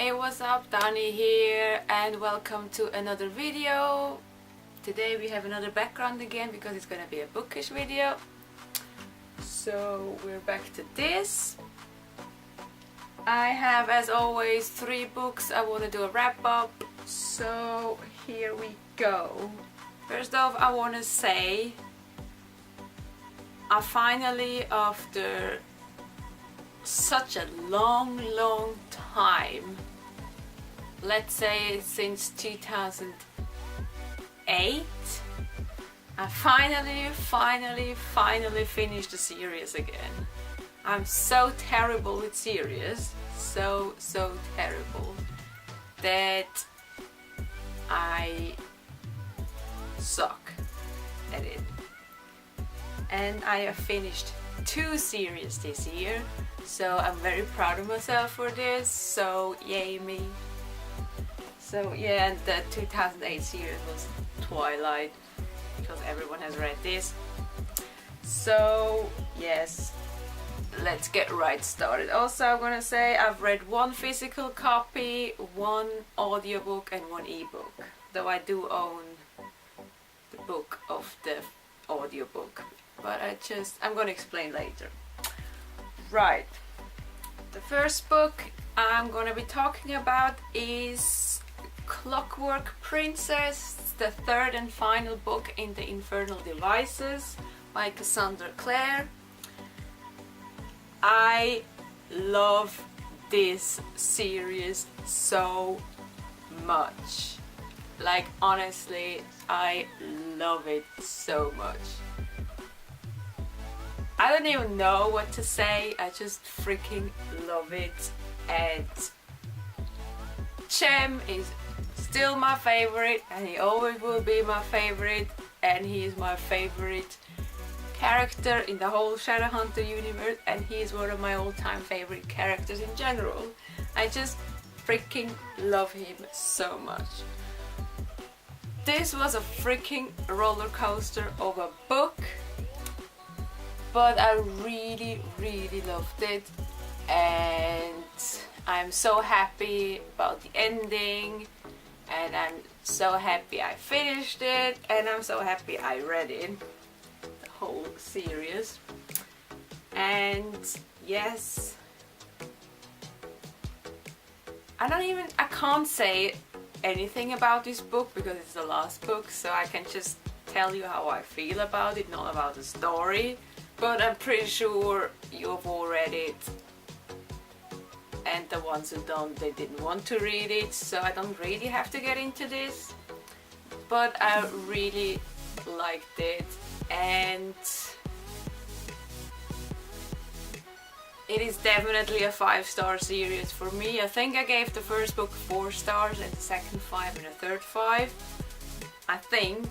Hey, what's up? Dani here and welcome to another video. Today we have another background again because it's gonna be a bookish video. So we're back to this. I have, as always, 3 books I want to do a wrap up. So here we go. First off, I want to say I finally, after such a long time, let's say since 2008, I finally finished the series again. I'm so terrible with series, so terrible that I suck at it. And I have finished 2 series this year, so I'm very proud of myself for this, so yay me. So yeah, and the 2008 series was Twilight, because everyone has read this. So yes, let's get right started. Also, I'm gonna say I've read 1 physical copy, 1 audiobook and 1 ebook, though I do own the book of the audiobook, but I'm gonna explain later. Right, the first book I'm gonna be talking about is Clockwork Princess, the 3rd and final book in the Infernal Devices by Cassandra Clare. I love this series so much. Like, honestly, I love it so much. I don't even know what to say, I just freaking love it. And Chem is still my favorite, and he always will be my favorite, and he is my favorite character in the whole Shadowhunter universe, and he is one of my all-time favorite characters in general. I just freaking love him so much. This was a freaking roller coaster of a book, but I really loved it, and I'm so happy about the ending, and I'm so happy I finished it, and I'm so happy I read it, the whole series. And yes, I can't say anything about this book because it's the last book, so I can just tell you how I feel about it, not about the story. But I'm pretty sure you've all read it, and the ones who don't, they didn't want to read it, so I don't really have to get into this. But I really liked it, and it is definitely a 5-star series for me. I think I gave the first book 4 stars and the second 5 and the third 5, I think.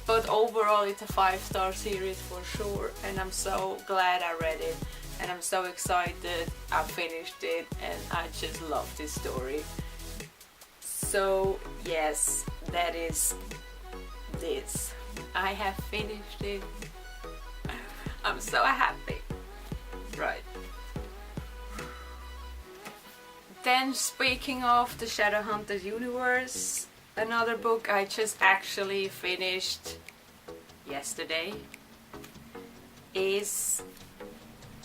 But overall it's a 5-star series for sure, and I'm so glad I read it, and I'm so excited I finished it, and I just love this story. So yes, that is this. I have finished it. I'm so happy. Right. Then, speaking of the Shadowhunters universe, another book I just actually finished yesterday is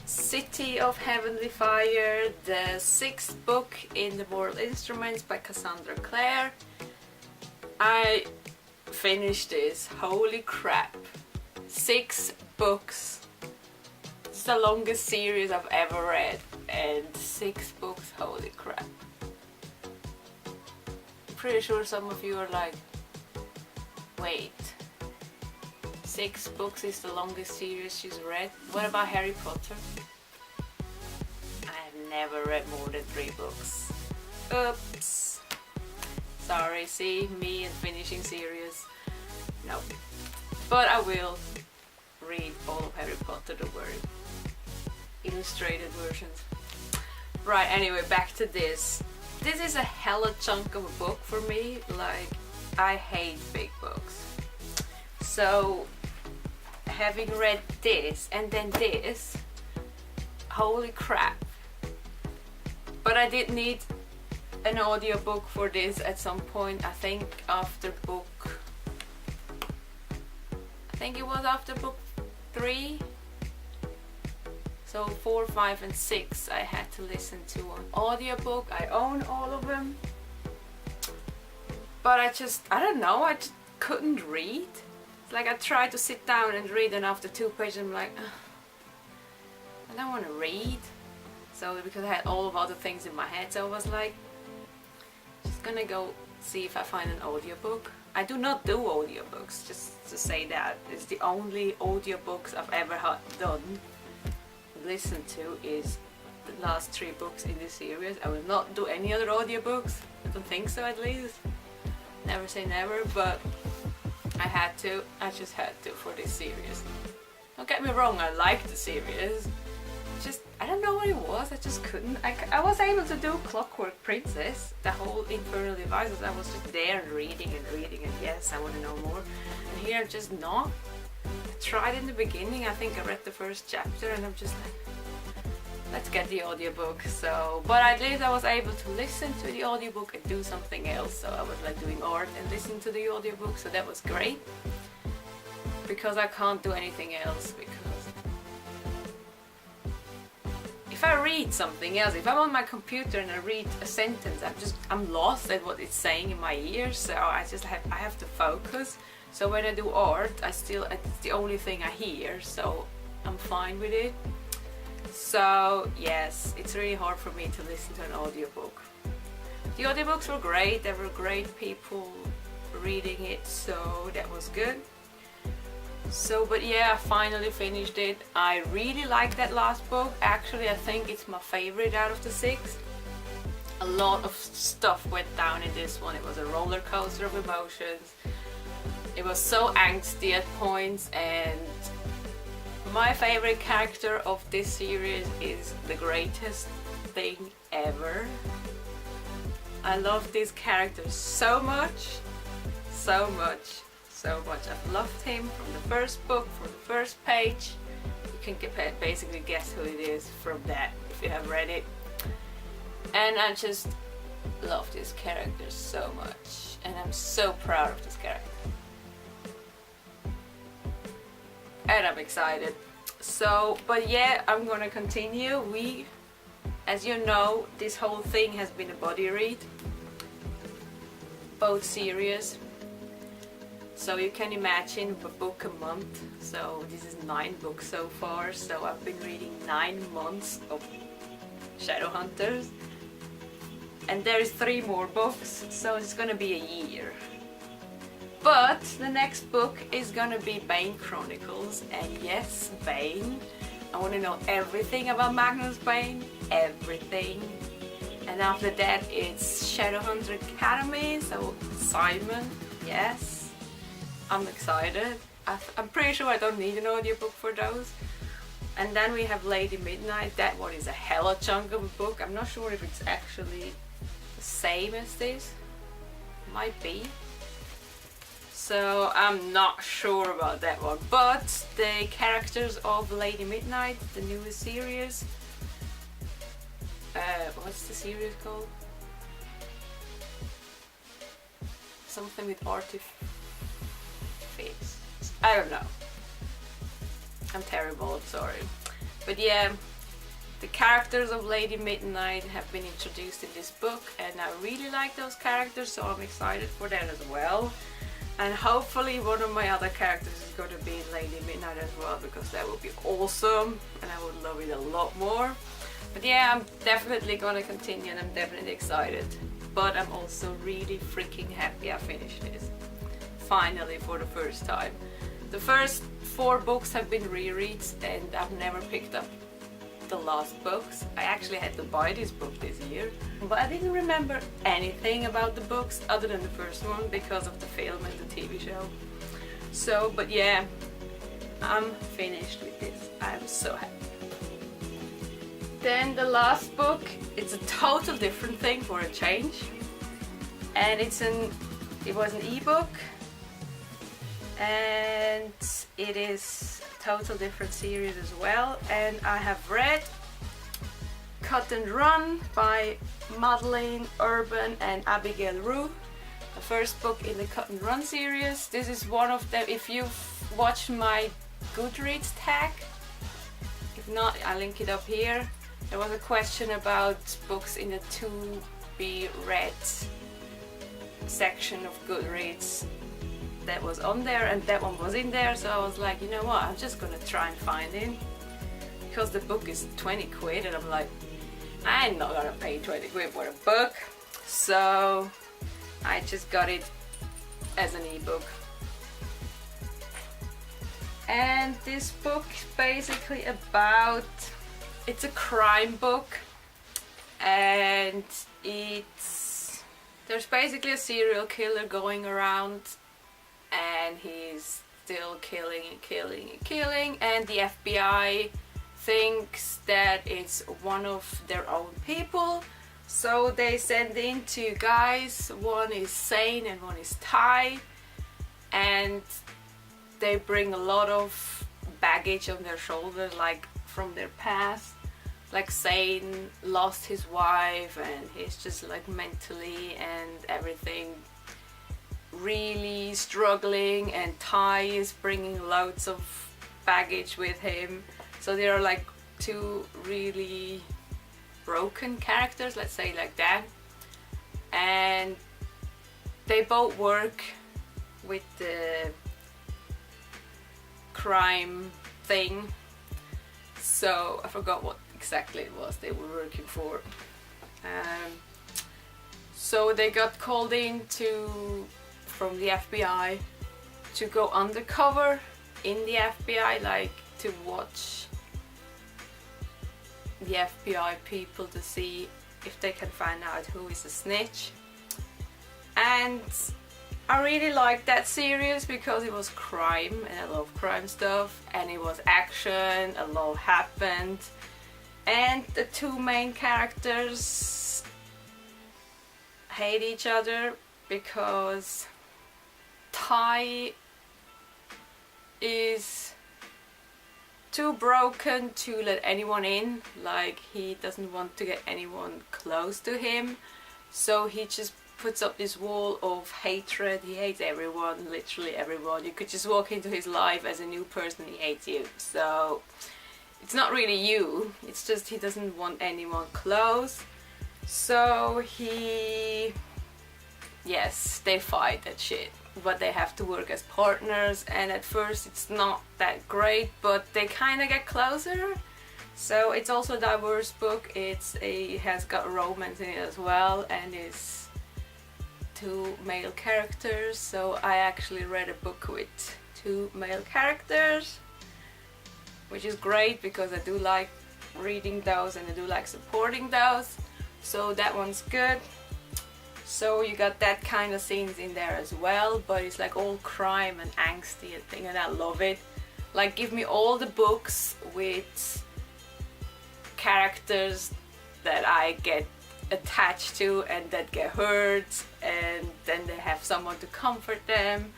City of Heavenly Fire, the 6th book in the Mortal Instruments by Cassandra Clare. I finished this, holy crap, 6 books. It's the longest series I've ever read, and 6 books, holy crap. I'm pretty sure some of you are like, wait, 6 books is the longest series she's read? What about Harry Potter? I've never read more than 3 books. Oops. Sorry, see, me and finishing series. No. But I will read all of Harry Potter, don't worry. Illustrated versions. Right, anyway, back to this. This is a hella chunk of a book for me. Like, I hate big books. So, having read this and then this, holy crap. But I did need an audiobook for this at some point. I think after book, I think it was after book 3. So 4, 5 and 6 I had to listen to an audiobook. I own all of them. But I don't know, I just couldn't read. It's like I tried to sit down and read, and after 2 pages I'm like, ugh, I don't want to read. So because I had all of other things in my head, so I was like, just gonna go see if I find an audiobook. I do not do audiobooks, just to say that. It's the only audiobooks I've ever listened to is the last 3 books in this series. I will not do any other audiobooks. I don't think so, at least. Never say never, but I had to. I just had to for this series. Don't get me wrong, I liked the series. Just, I don't know what it was, I just couldn't. I was able to do Clockwork Princess, the whole Infernal Devices. I was just there and reading, and yes, I want to know more. And here I'm just not. I tried in the beginning, I think I read the first chapter, and I'm just like, let's get the audiobook. So, but at least I was able to listen to the audiobook and do something else. So I was like doing art and listening to the audiobook, so that was great. Because I can't do anything else, because if I read something else, if I'm on my computer and I read a sentence, I'm lost at what it's saying in my ears, so I have to focus. So when I do art, it's the only thing I hear, so I'm fine with it. So yes, it's really hard for me to listen to an audiobook. The audiobooks were great, there were great people reading it, so that was good. So, but yeah, I finally finished it. I really liked that last book. Actually, I think it's my favorite out of the 6. A lot of stuff went down in this one. It was a roller coaster of emotions. It was so angsty at points, and my favorite character of this series is the greatest thing ever. I love this character so much, so much. So much. I've loved him from the first book, from the first page. You can basically guess who it is from that if you have read it. And I just love this character so much, and I'm so proud of this character. And I'm excited. So, but yeah, I'm gonna continue. As you know, this whole thing has been a body read. Both series. So you can imagine a book a month. So this is 9 books so far. So I've been reading 9 months of Shadowhunters. And there is 3 more books, so it's gonna be a year. But the next book is gonna be Bane Chronicles. And yes, Bane. I wanna know everything about Magnus Bane. Everything. And after that it's Shadowhunter Academy. So Simon, yes. I'm excited. I'm pretty sure I don't need an audiobook for those. And then we have Lady Midnight. That one is a hella chunk of a book. I'm not sure if it's actually the same as this. Might be. So I'm not sure about that one. But the characters of Lady Midnight, the newest series. What's the series called? Something with artifice. I don't know. I'm terrible, I'm sorry. But yeah, the characters of Lady Midnight have been introduced in this book, and I really like those characters, so I'm excited for that as well. And hopefully one of my other characters is going to be Lady Midnight as well, because that would be awesome and I would love it a lot more. But yeah, I'm definitely going to continue, and I'm definitely excited. But I'm also really freaking happy I finished this. Finally, for the first time. The first 4 books have been rereads, and I've never picked up the last books. I actually had to buy this book this year, but I didn't remember anything about the books other than the first one because of the film and the TV show. So, but yeah, I'm finished with this. I'm so happy. Then the last book, it's a total different thing for a change, and it was an ebook. And it is a total different series as well, and I have read Cut and Run by Madeleine, Urban and Abigail Roux. The first book in the Cut and Run series. This is one of them. If you've watched my Goodreads tag, if not, I'll link it up here. There was a question about books in the to be read section of Goodreads that was on there, and that one was in there, so I was like, you know what, I'm just gonna try and find it, because the book is 20 quid and I'm like, I'm not gonna pay 20 quid for a book, so I just got it as an ebook. And this book is basically about, it's a crime book, and there's basically a serial killer going around, and he's still killing and killing and killing, and the FBI thinks that it's one of their own people, so they send in two guys. One is Sane and one is Ty, and they bring a lot of baggage on their shoulders, like from their past. Like Sane lost his wife and he's just like mentally and everything really struggling, and Ty is bringing loads of baggage with him. So they are like two really broken characters, let's say like that, and they both work with the crime thing. So I forgot what exactly it was they were working for. So they got called in from the FBI to go undercover in the FBI, like to watch the FBI people to see if they can find out who is a snitch. And I really liked that series because it was crime, and I love crime stuff, and it was action, a lot happened, and the two main characters hate each other because Ty is too broken to let anyone in, like he doesn't want to get anyone close to him, so he just puts up this wall of hatred. He hates everyone, literally everyone. You could just walk into his life as a new person, he hates you. So it's not really you, it's just he doesn't want anyone close. So yes, they fight that shit, but they have to work as partners, and at first it's not that great, but they kind of get closer. So it's also a diverse book. It has got romance in it as well, and it's two male characters. So I actually read a book with two male characters, which is great because I do like reading those and I do like supporting those. So that one's good. So you got that kind of scenes in there as well, but it's like all crime and angsty and thing, and I love it. Like, give me all the books with characters that I get attached to and that get hurt, and then they have someone to comfort them,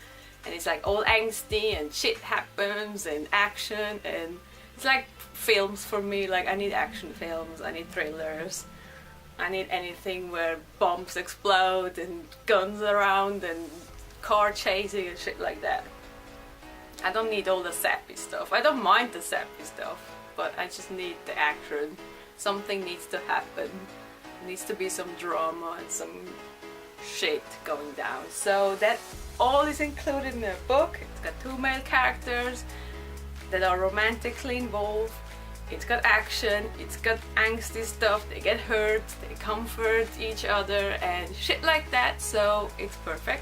and it's like all angsty and shit happens and action, and it's like films for me. Like, I need action films, I need thrillers, I need anything where bombs explode and guns around and car chasing and shit like that. I don't need all the sappy stuff. I don't mind the sappy stuff, but I just need the action. Something needs to happen. There needs to be some drama and some shit going down. So that all is included in the book. It's got two male characters that are romantically involved. It's got action, it's got angsty stuff, they get hurt, they comfort each other and shit like that, so it's perfect.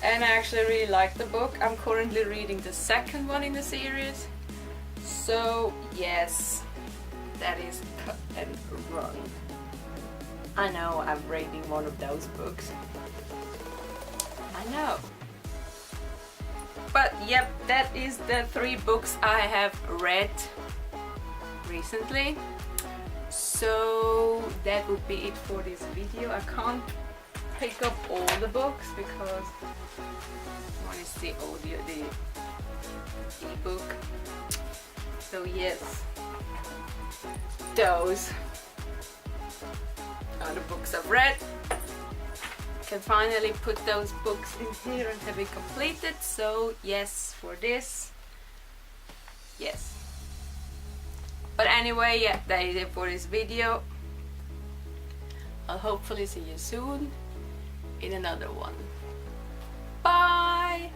And I actually really like the book. I'm currently reading the second one in the series. So yes, that is Cut and Run. I know I'm reading one of those books. I know. But yep, that is the 3 books I have read recently. So that would be it for this video. I can't pick up all the books because one is the audio, the ebook. So yes, those. other books I've read. Can finally put those books in here and have it completed. So yes, for this, yes. But anyway, yeah, that is it for this video. I'll hopefully see you soon in another one. Bye!